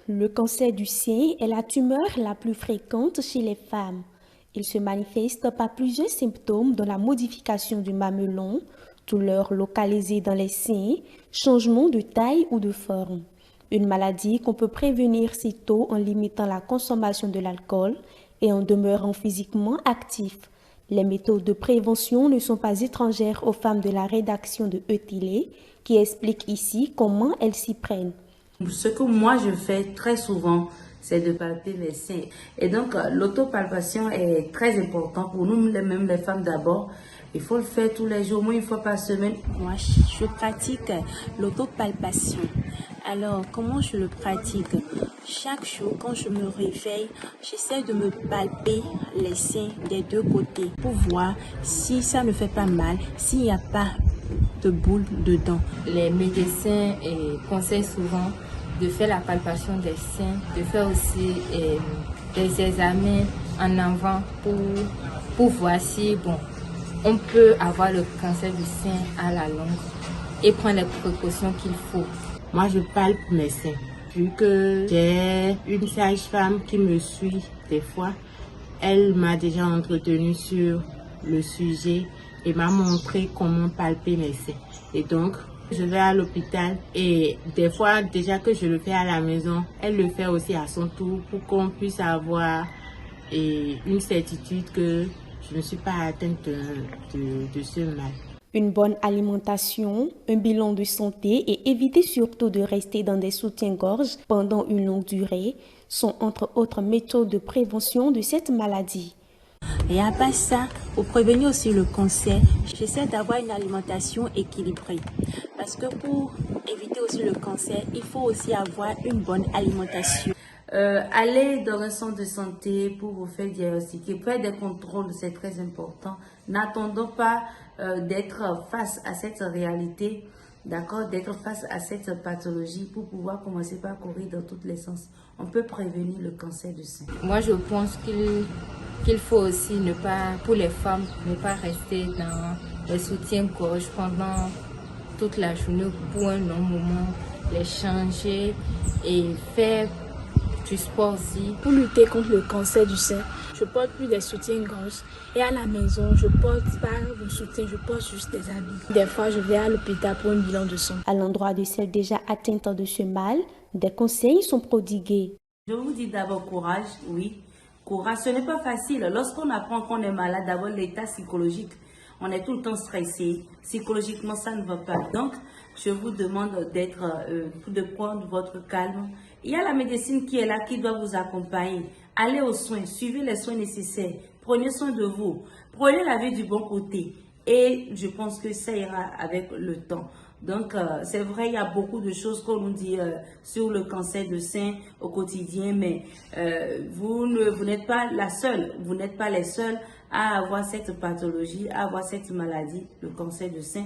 Le cancer du sein est la tumeur la plus fréquente chez les femmes. Il se manifeste par plusieurs symptômes dont la modification du mamelon, douleurs localisées dans les seins, changement de taille ou de forme. Une maladie qu'on peut prévenir si tôt en limitant la consommation de l'alcool et en demeurant physiquement actif. Les méthodes de prévention ne sont pas étrangères aux femmes de la rédaction de E-Télé qui expliquent ici comment elles s'y prennent. Ce que moi je fais très souvent, c'est de palper les seins. Et donc, l'autopalpation est très important pour nous, même les femmes d'abord. Il faut le faire tous les jours, au moins une fois par semaine. Moi, je pratique l'autopalpation. Alors, comment je le pratique? Chaque jour, quand je me réveille, j'essaie de me palper les seins des deux côtés pour voir si ça ne fait pas mal, s'il n'y a pas de boule dedans. Les médecins conseillent souvent de faire la palpation des seins, de faire aussi des examens en avant pour voir si on peut avoir le cancer du sein à la longue et prendre les précautions qu'il faut. Moi, je palpe mes seins. Vu que j'ai une sage-femme qui me suit des fois, elle m'a déjà entretenue sur le sujet et m'a montré comment palper mes seins. Et donc, je vais à l'hôpital et des fois, déjà que je le fais à la maison, elle le fait aussi à son tour pour qu'on puisse avoir une certitude que je ne suis pas atteinte de ce mal. Une bonne alimentation, un bilan de santé et éviter surtout de rester dans des soutiens-gorge pendant une longue durée sont entre autres méthodes de prévention de cette maladie. Et à part ça, pour prévenir aussi le cancer, j'essaie d'avoir une alimentation équilibrée. Parce que pour éviter aussi le cancer, il faut aussi avoir une bonne alimentation. Allez dans un centre de santé pour vous faire diagnostiquer, faire des contrôles, c'est très important. N'attendons pas d'être face à cette réalité, d'accord, d'être face à cette pathologie pour pouvoir commencer par courir dans tous les sens. On peut prévenir le cancer du sein. Moi, je pense qu'il faut aussi ne pas, pour les femmes, ne pas rester dans les soutiens-gorge pendant toute la journée pour un long moment, les changer et faire du sport aussi. Pour lutter contre le cancer du sein, je porte plus des soutiens-gorge et à la maison, je porte pas de soutien, je porte juste des habits. Des fois, je vais à l'hôpital pour un bilan de sang. À l'endroit de celles déjà atteintes de ce mal, des conseils sont prodigués. Je vous dis d'abord courage, oui. Courage, ce n'est pas facile. Lorsqu'on apprend qu'on est malade, d'abord l'état psychologique, on est tout le temps stressé. Psychologiquement, ça ne va pas. Donc, je vous demande de prendre votre calme. Il y a la médecine qui est là, qui doit vous accompagner. Allez aux soins, suivez les soins nécessaires. Prenez soin de vous. Prenez la vie du bon côté. Et je pense que ça ira avec le temps. Donc, c'est vrai, il y a beaucoup de choses qu'on nous dit sur le cancer de sein au quotidien, mais vous n'êtes pas la seule, vous n'êtes pas les seuls à avoir cette pathologie, à avoir cette maladie, le cancer de sein,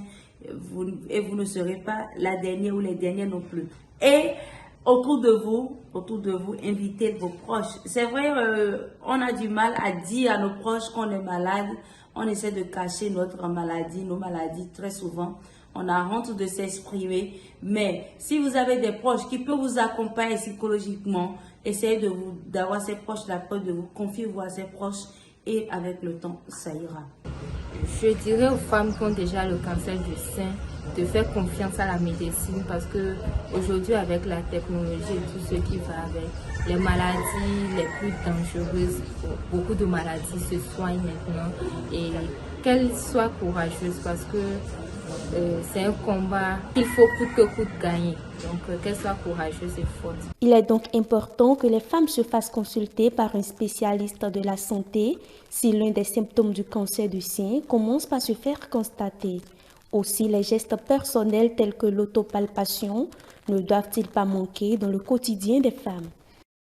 et vous ne serez pas la dernière ou les derniers non plus. Et autour de vous, invitez vos proches. C'est vrai, on a du mal à dire à nos proches qu'on est malade. On essaie de cacher notre maladie, nos maladies très souvent. On a honte de s'exprimer. Mais si vous avez des proches qui peuvent vous accompagner psychologiquement, essayez d'avoir ces proches d'accord, de vous confier-vous à ces proches et avec le temps, ça ira. Je dirais aux femmes qui ont déjà le cancer du sein de faire confiance à la médecine parce que aujourd'hui avec la technologie et tout ce qui va avec, les maladies les plus dangereuses, beaucoup de maladies se soignent maintenant et qu'elles soient courageuses parce que c'est un combat qu'il faut coûte que coûte gagner. Donc qu'elles soient courageuses et fortes. Il est donc important que les femmes se fassent consulter par un spécialiste de la santé si l'un des symptômes du cancer du sein commence par se faire constater. Aussi, les gestes personnels tels que l'autopalpation ne doivent-ils pas manquer dans le quotidien des femmes.